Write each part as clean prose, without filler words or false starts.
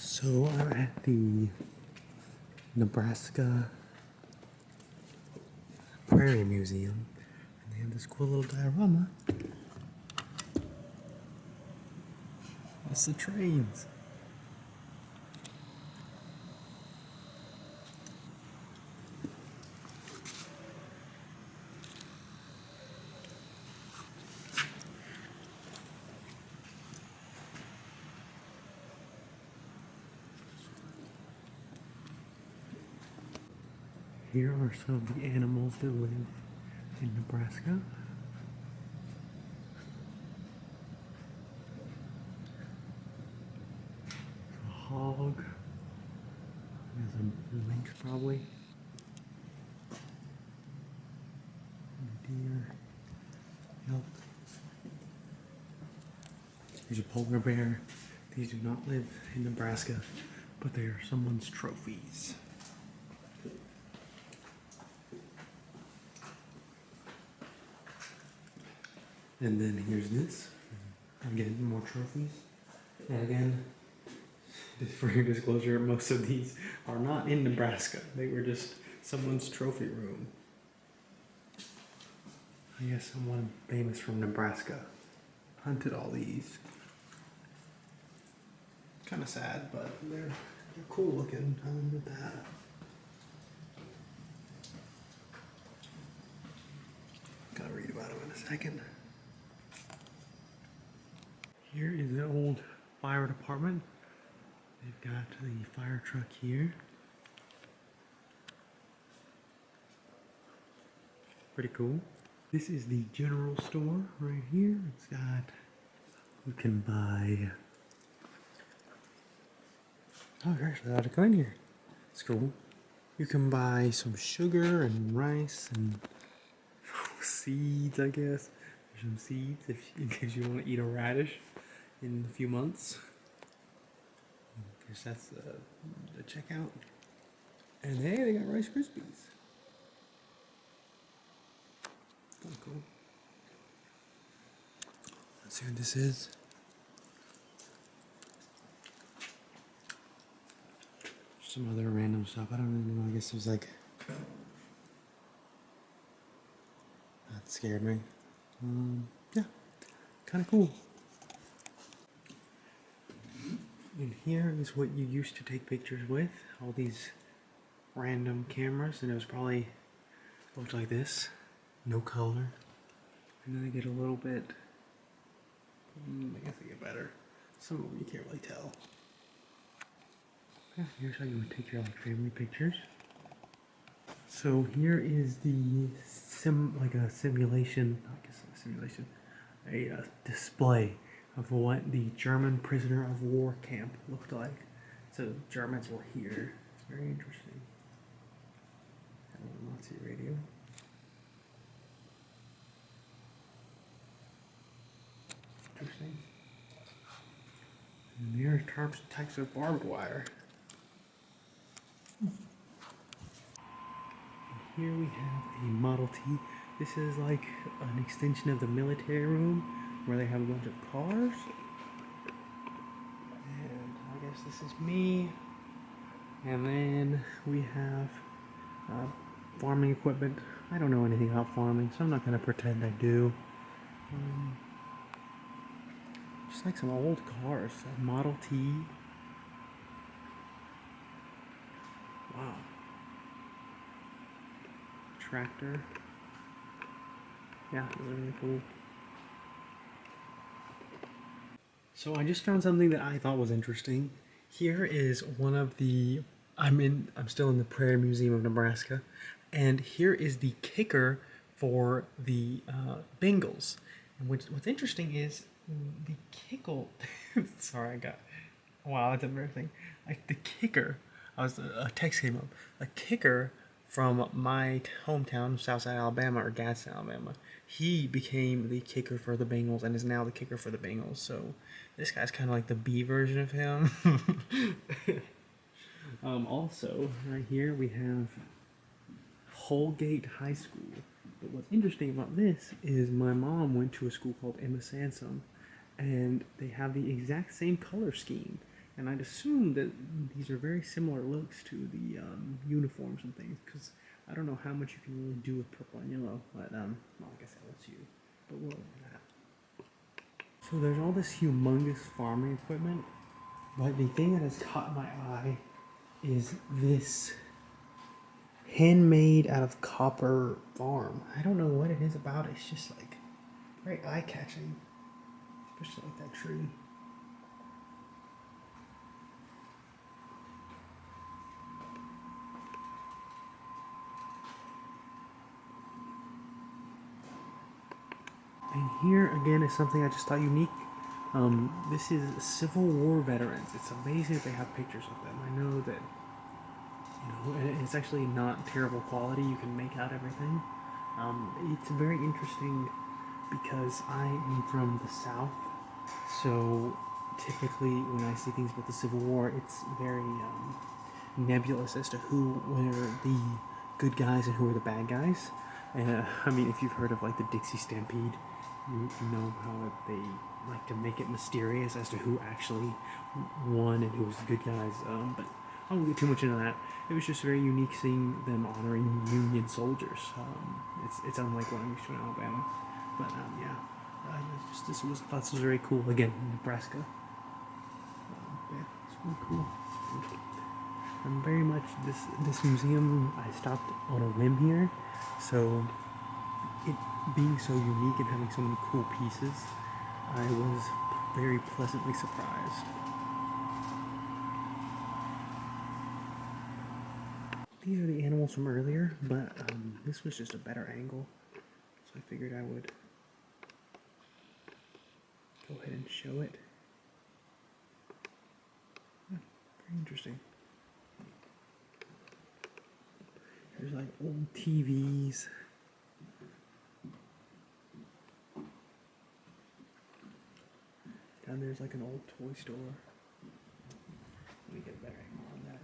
So I'm at the Nebraska Prairie Museum, and they have this cool little diorama. It's the trains. Here are some of the animals that live in Nebraska. A hog. There's a lynx probably. A deer. Elk. Here's a polar bear. These do not live in Nebraska, but they are someone's trophies. And then here's this. Again, more trophies. And again, for your disclosure, most of these are not in Nebraska. They were just someone's trophy room. I guess someone famous from Nebraska hunted all these. Kind of sad, but they're cool looking. With that. Gotta read about them in a second. Here is an old fire department. They've got the fire truck here. Pretty cool. This is the general store right here. It's got, you can buy, oh gosh, I ought to go in here. It's cool. You can buy some sugar and rice and seeds, I guess. There's some seeds in case you want to eat a radish in a few months. I guess that's the checkout. And hey, they got Rice Krispies. Oh, cool. Let's see what this is. Some other random stuff. I don't really know. I guess there's like. That scared me. Yeah, kind of cool. And here is what you used to take pictures with. All these random cameras, and it was probably looked like this. No color. And then they get a little bit. I guess they get better. Some of them you can't really tell. Yeah, here's how you would take your family pictures. So here is the simulation. I guess a simulation. A display of what the German prisoner of war camp looked like. So Germans were here. It's very interesting. Nazi radio. Interesting. And there are types of barbed wire. Here we have a Model T. This is like an extension of the military room where they have a bunch of cars. And I guess this is me. And then we have farming equipment. I don't know anything about farming, so I'm not going to pretend I do. Just like some old cars. A Model T. Wow. Tractor. Yeah, this is really cool. So I just found something that I thought was interesting. Here is one of the, I'm still in the Prairie Museum of Nebraska, and here is the kicker for the Bengals. And what's interesting is the kicker. Sorry, wow, that's embarrassing. Like the kicker, a text came up. A kicker from my hometown, Southside Alabama, or Gadsden, Alabama. He became the kicker for the Bengals and is now the kicker for the Bengals. So this guy's kind of like the B version of him. Also, right here we have Holgate High School. But what's interesting about this is my mom went to a school called Emma Sansom, and they have the exact same color scheme. and I'd assume that these are very similar looks to the uniforms and things, because I don't know how much you can really do with purple and yellow, but well, I guess that lets you, but we'll look at that. So there's all this humongous farming equipment, but the thing that has caught my eye is this handmade out of copper farm. I don't know what it is about it. It's just like very eye-catching, especially like that tree. And here again is something I just thought unique. This is Civil War veterans. It's amazing that they have pictures of them. I know that, and it's actually not terrible quality. You can make out everything. It's very interesting because I am from the South, so typically when I see things about the Civil War, it's very nebulous as to who were the good guys and who were the bad guys. I mean, if you've heard of like the Dixie Stampede, you know how they like to make it mysterious as to who actually won and who was the good guys. But I won't get too much into that. It was just very unique seeing them honoring Union soldiers. It's unlike what I'm used to in Alabama. But yeah, this was very cool. Again, Nebraska. Yeah, it's really cool. I'm very much this museum. I stopped on a whim here, so it being so unique and having so many cool pieces, I was very pleasantly surprised. These are the animals from earlier, but this was just a better angle, so I figured I would go ahead and show it. Yeah, very interesting. There's like old TVs. Down there's like an old toy store. Let me get a better angle on that.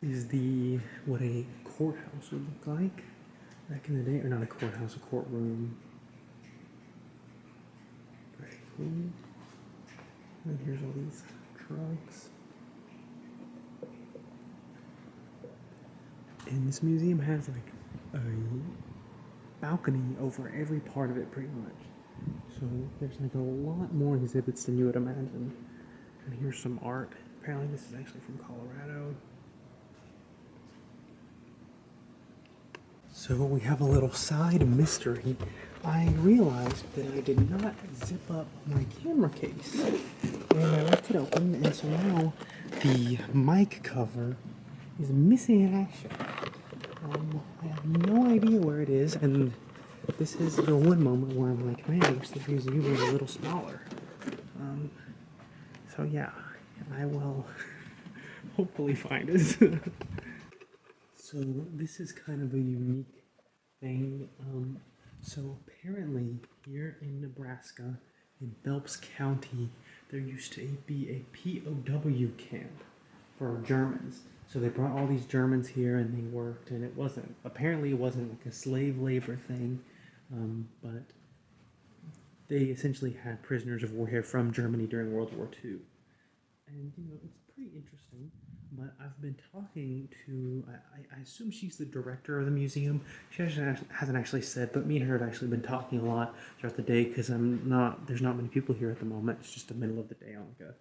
Is what a courthouse would look like back in the day, or not a courthouse, a courtroom. Very cool. And here's all these trucks. And this museum has like a balcony over every part of it pretty much. So there's like a lot more exhibits than you would imagine. And here's some art. Apparently this is actually from Colorado. So we have a little side mystery. I realized that I did not zip up my camera case. And I left it open, and so now the mic cover is missing in action. I have no idea where it is, and this is the one moment where I'm like, man, I wish this museum was a little smaller. So yeah, I will hopefully find it. So this is kind of a unique thing. So apparently here in Nebraska, in Phelps County, there used to be a POW camp for Germans. So they brought all these Germans here and they worked, and it wasn't like a slave labor thing, but they essentially had prisoners of war here from Germany during World War II. And it's pretty interesting. But I've been talking to, I assume she's the director of the museum. She hasn't actually said, but me and her have actually been talking a lot throughout the day because there's not many people here at the moment. It's just the middle of the day on like a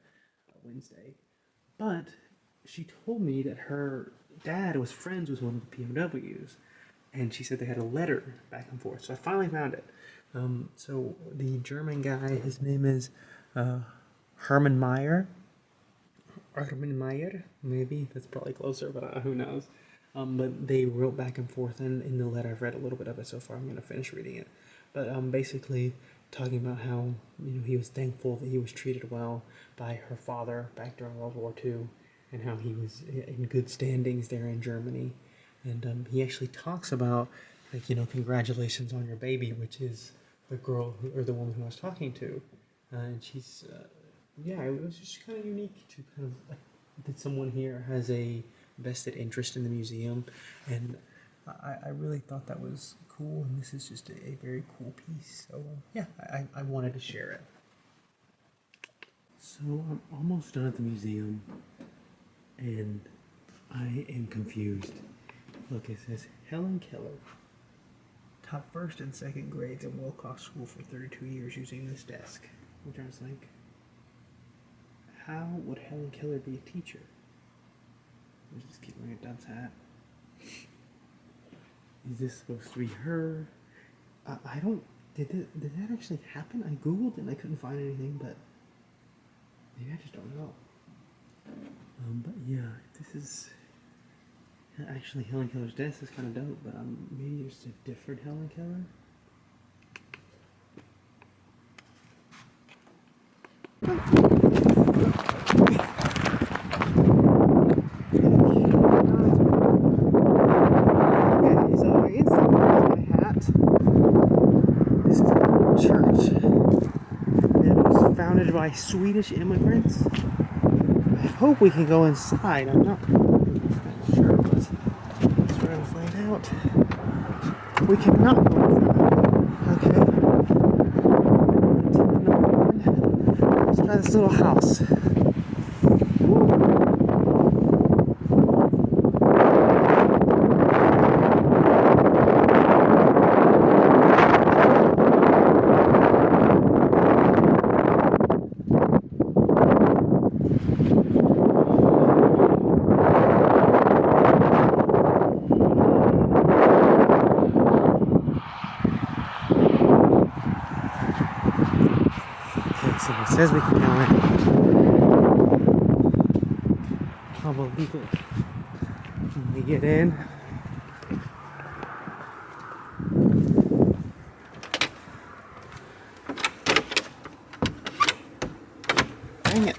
Wednesday. But she told me that her dad was friends with one of the POWs, and she said they had a letter back and forth. So I finally found it. So the German guy, his name is Hermann Meyer. Hermann Meyer, maybe that's probably closer, but who knows? But they wrote back and forth, and in the letter I've read a little bit of it so far. I'm going to finish reading it, but basically talking about how he was thankful that he was treated well by her father back during World War II, and how he was in good standings there in Germany, and he actually talks about congratulations on your baby, which is the girl or the woman who I was talking to, and she's. Yeah, it was just kind of unique to kind of that someone here has a vested interest in the museum, and I really thought that was cool, and this is just a very cool piece. So yeah, I wanted to share it. So I'm almost done at the museum, and I am confused. Look, it says Helen Keller taught first and second grades at Wilcox School for 32 years using this desk. Which I was like, how would Helen Keller be a teacher? I'll just keep wearing a dunce hat. Is this supposed to be her? I don't. Did that actually happen? I googled and I couldn't find anything, but maybe I just don't know. But yeah, this is actually Helen Keller's desk is kind of dope, but maybe there's a different Helen Keller. Okay, so I instantly lost my hat. This is an old church. It was founded by Swedish immigrants. I hope we can go inside. I'm not sure, but we're gonna find out. We cannot go inside. Okay. Let's try this little house. So it says we can go in. Probably good. When we get in. Dang it.